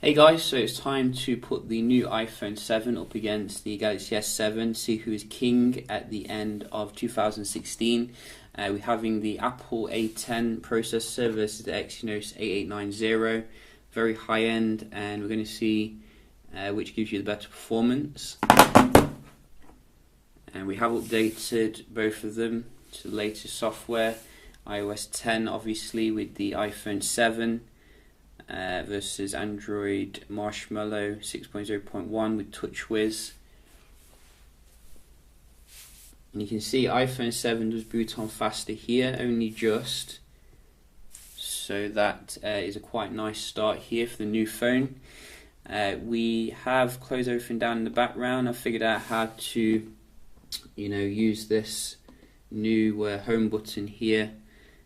Hey guys, so it's time to put the new iPhone 7 up against the Galaxy S7, see who is king at the end of 2016. We're having the Apple A10 processor versus the Exynos 8890, very high end, and we're going to see which gives you the better performance. And we have updated both of them to the latest software, iOS 10 obviously with the iPhone 7. Versus Android Marshmallow 6.0.1 with TouchWiz. And you can see iPhone 7 does boot on faster here, only just. So that is a quite nice start here for the new phone. We have closed everything down in the background. I figured out how to, use this new home button here,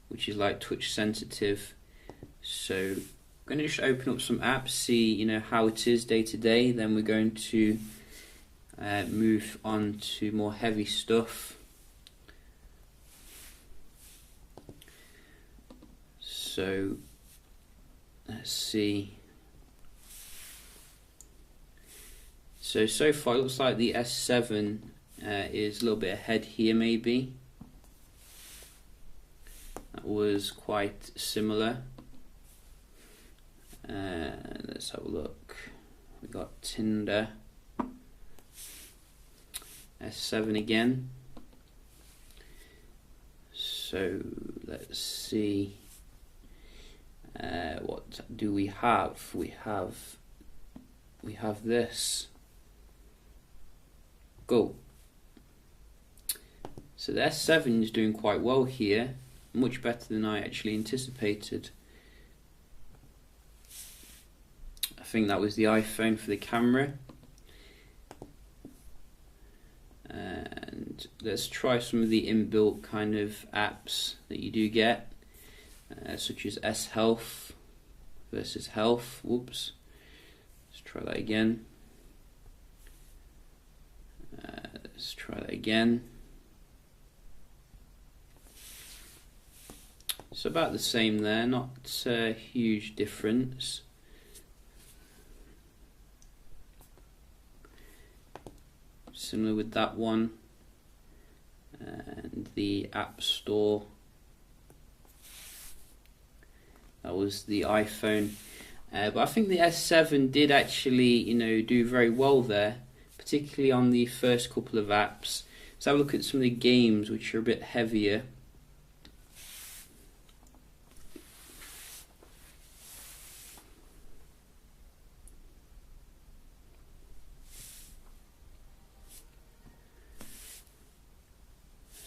which is like touch sensitive. So I'm going to just open up some apps, see how it is day to day. Then we're going to move on to more heavy stuff. So let's see. So far it looks like the S7 is a little bit ahead here maybe. That was quite similar. Let's have a look. We got Tinder, S7 again. So let's see. What do we have? We have this. Go. So the S7 is doing quite well here, much better than I actually anticipated. I think that was the iPhone for the camera. And let's try some of the inbuilt kind of apps that you do get, such as S Health versus Health. Whoops. Let's try that again. Let's try that again. It's about the same there, not a huge difference. Similar with that one, and the App Store, that was the iPhone, but I think the S7 did actually do very well there, particularly on the first couple of apps. Let's have a look at some of the games which are a bit heavier.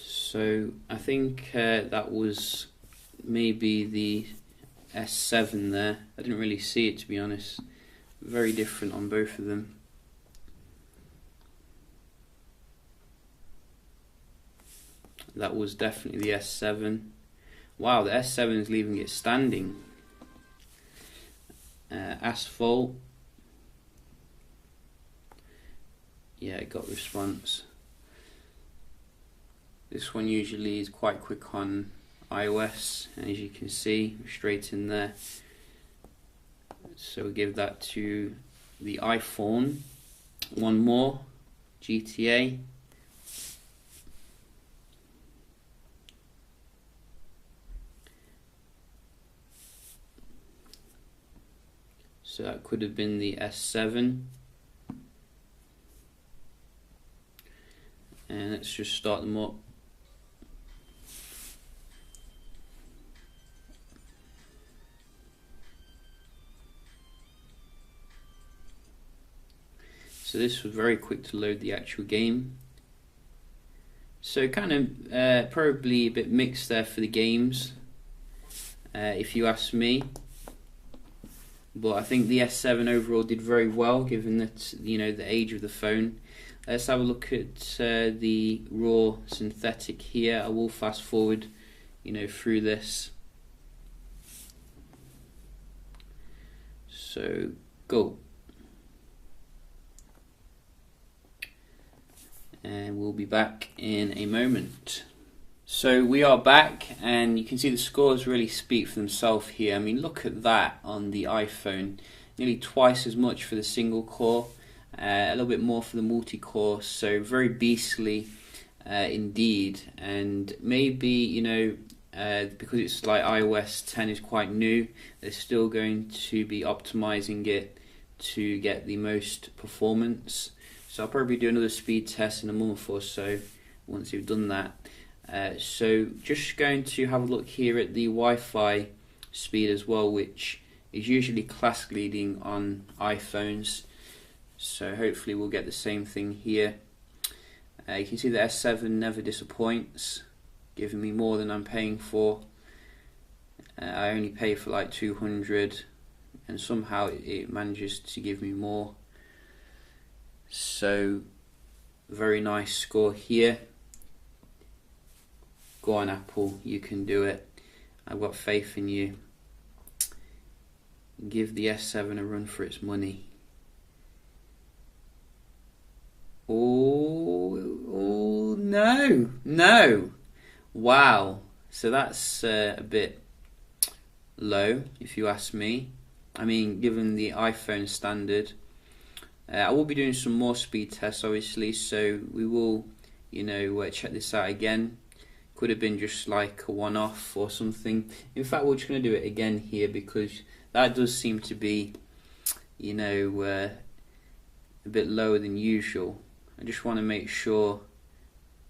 So I think that was maybe the S7 there. I didn't really see it, to be honest. Very different on both of them. That was definitely the S7. Wow, the S7 is leaving it standing. Asphalt. Yeah, it got response. This one usually is quite quick on iOS, and as you can see, straight in there. So we'll give that to the iPhone. One more, GTA. So that could have been the S7. And let's just start them up. So this was very quick to load the actual game. So kind of probably a bit mixed there for the games, if you ask me. But I think the S7 overall did very well, given that the age of the phone. Let's have a look at the raw synthetic here. I will fast forward, through this. So go. And we'll be back in a moment. So we are back, and you can see the scores really speak for themselves here. I mean, look at that on the iPhone. nearly twice as much for the single core, a little bit more for the multi-core, so very beastly indeed. And maybe, you know, because it's like iOS 10 is quite new, they're still going to be optimizing it to get the most performance. So I'll probably do another speed test in a month or so once you've done that. So just going to have a look here at the Wi-Fi speed as well, which is usually class leading on iPhones. So hopefully we'll get the same thing here. You can see the S7 never disappoints, giving me more than I'm paying for. I only pay for like 200 and somehow it manages to give me more. So very nice score here. Go on Apple, you can do it. I've got faith in you. Give the S7 a run for its money. Oh no. Wow, so that's a bit low if you ask me. I mean, given the iPhone standard. I will be doing some more speed tests obviously, so we will, you know, check this out again. Could have been just like a one-off or something. In fact, we're just going to do it again here because that does seem to be, you know, a bit lower than usual. I just want to make sure.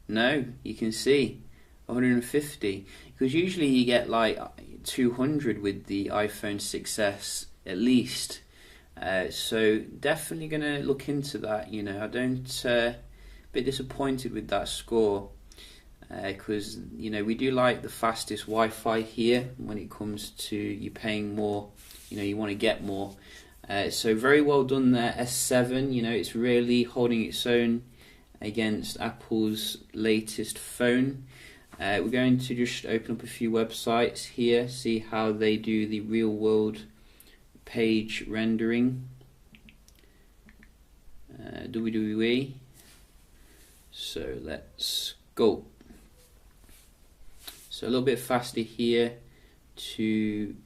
No, you can see 150, because usually you get like 200 with the iPhone 6s at least. So definitely going to look into that. You know, I don't a bit disappointed with that score, because you know, we do like the fastest Wi-Fi here. When it comes to you paying more, you know, you want to get more. So very well done there, S7. You know, it's really holding its own against Apple's latest phone. We're going to just open up a few websites here, see how they do the real world page rendering. WWE. So let's go. So a little bit faster here to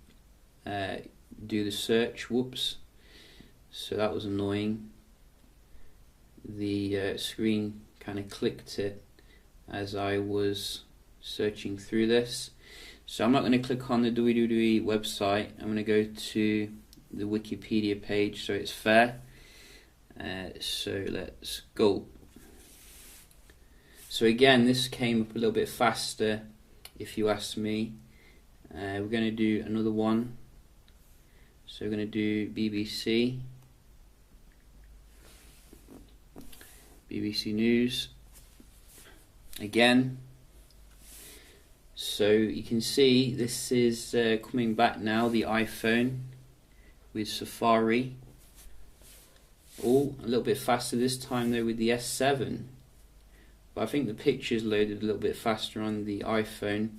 do the search. Whoops. So that was annoying. The screen kind of clicked it as I was searching through this. So I'm not going to click on the WWE website. I'm going to go to the Wikipedia page so it's fair. So let's go. So again, this came up a little bit faster if you ask me. We're going to do another one. So we're going to do BBC News again. So you can see this is coming back now, the iPhone with Safari. Oh, a little bit faster this time though with the S7. But I think the pictures loaded a little bit faster on the iPhone.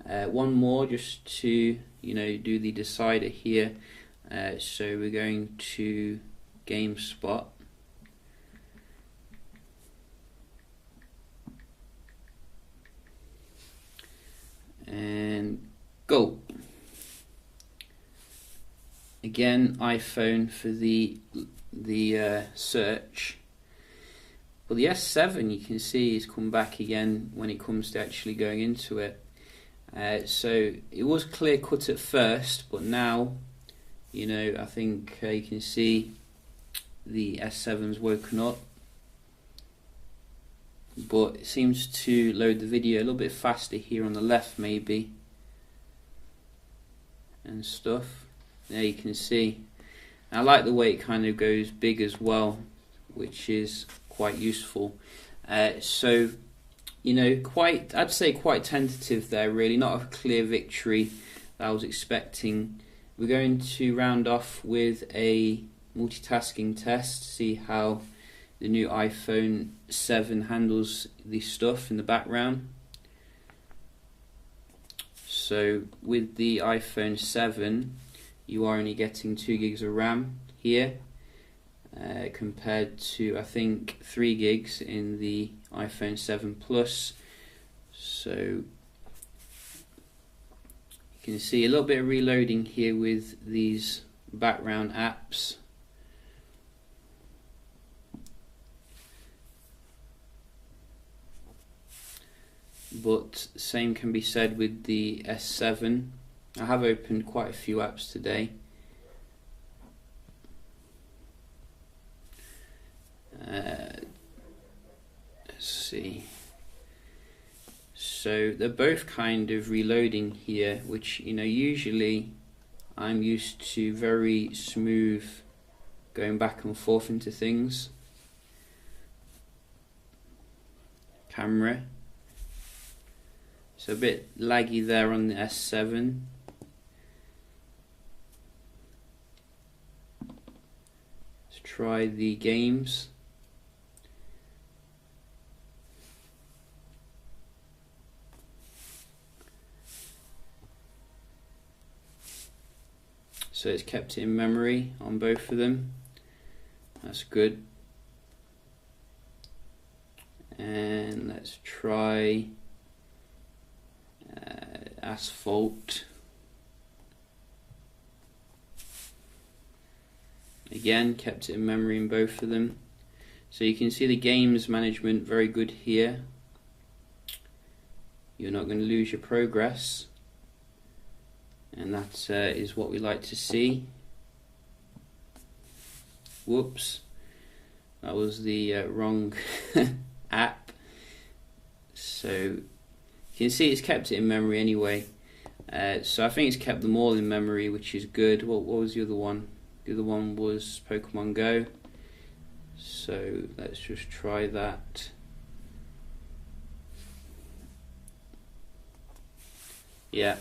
One more just to, you know, do the decider here. So we're going to GameSpot. And go. Again, iPhone for the search. But the S7, you can see, has come back again when it comes to actually going into it. So it was clear cut at first, but now, you know, I think you can see the S7's woken up. But it seems to load the video a little bit faster here on the left maybe, and stuff. There you can see. I like the way it kind of goes big as well, which is quite useful. So, you know, I'd say quite tentative there really, not a clear victory that I was expecting. We're going to round off with a multitasking test, see how the new iPhone 7 handles the stuff in the background. So with the iPhone 7 you are only getting 2 gigs of RAM here, compared to I think 3 gigs in the iPhone 7 Plus. So you can see a little bit of reloading here with these background apps. But same can be said with the S7. I have opened quite a few apps today. Let's see. So they're both kind of reloading here, which, you know, usually I'm used to very smooth going back and forth into things. Camera. So a bit laggy there on the S7. Let's try the games. So it's kept it in memory on both of them. That's good. And let's try Asphalt. Again, kept it in memory in both of them. So you can see the games management very good here. You're not going to lose your progress, and that is what we like to see. Whoops, that was the wrong app. So you can see it's kept it in memory anyway. So I think it's kept them all in memory, which is good. What was the other one? The other one was Pokemon Go. So let's just try that. Yeah.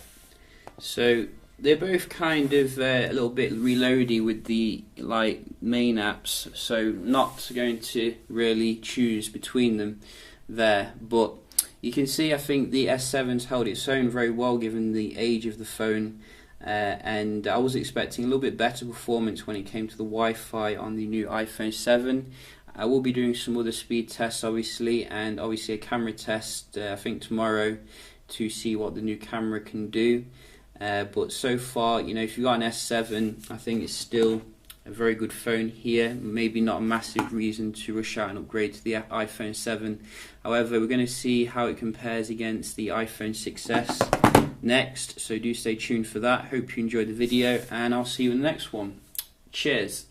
So they're both kind of a little bit reloady with the main apps, so not going to really choose between them there. But you can see I think the S7's held its own very well given the age of the phone, and I was expecting a little bit better performance when it came to the Wi-Fi on the new iPhone 7. I will be doing some other speed tests obviously, and obviously a camera test I think tomorrow to see what the new camera can do. But so far, you know, if you've got an S7, I think it's still a very good phone here. Maybe not a massive reason to rush out and upgrade to the iPhone 7. However, we're going to see how it compares against the iPhone 6s next, so do stay tuned for that. Hope you enjoyed the video, and I'll see you in the next one. Cheers.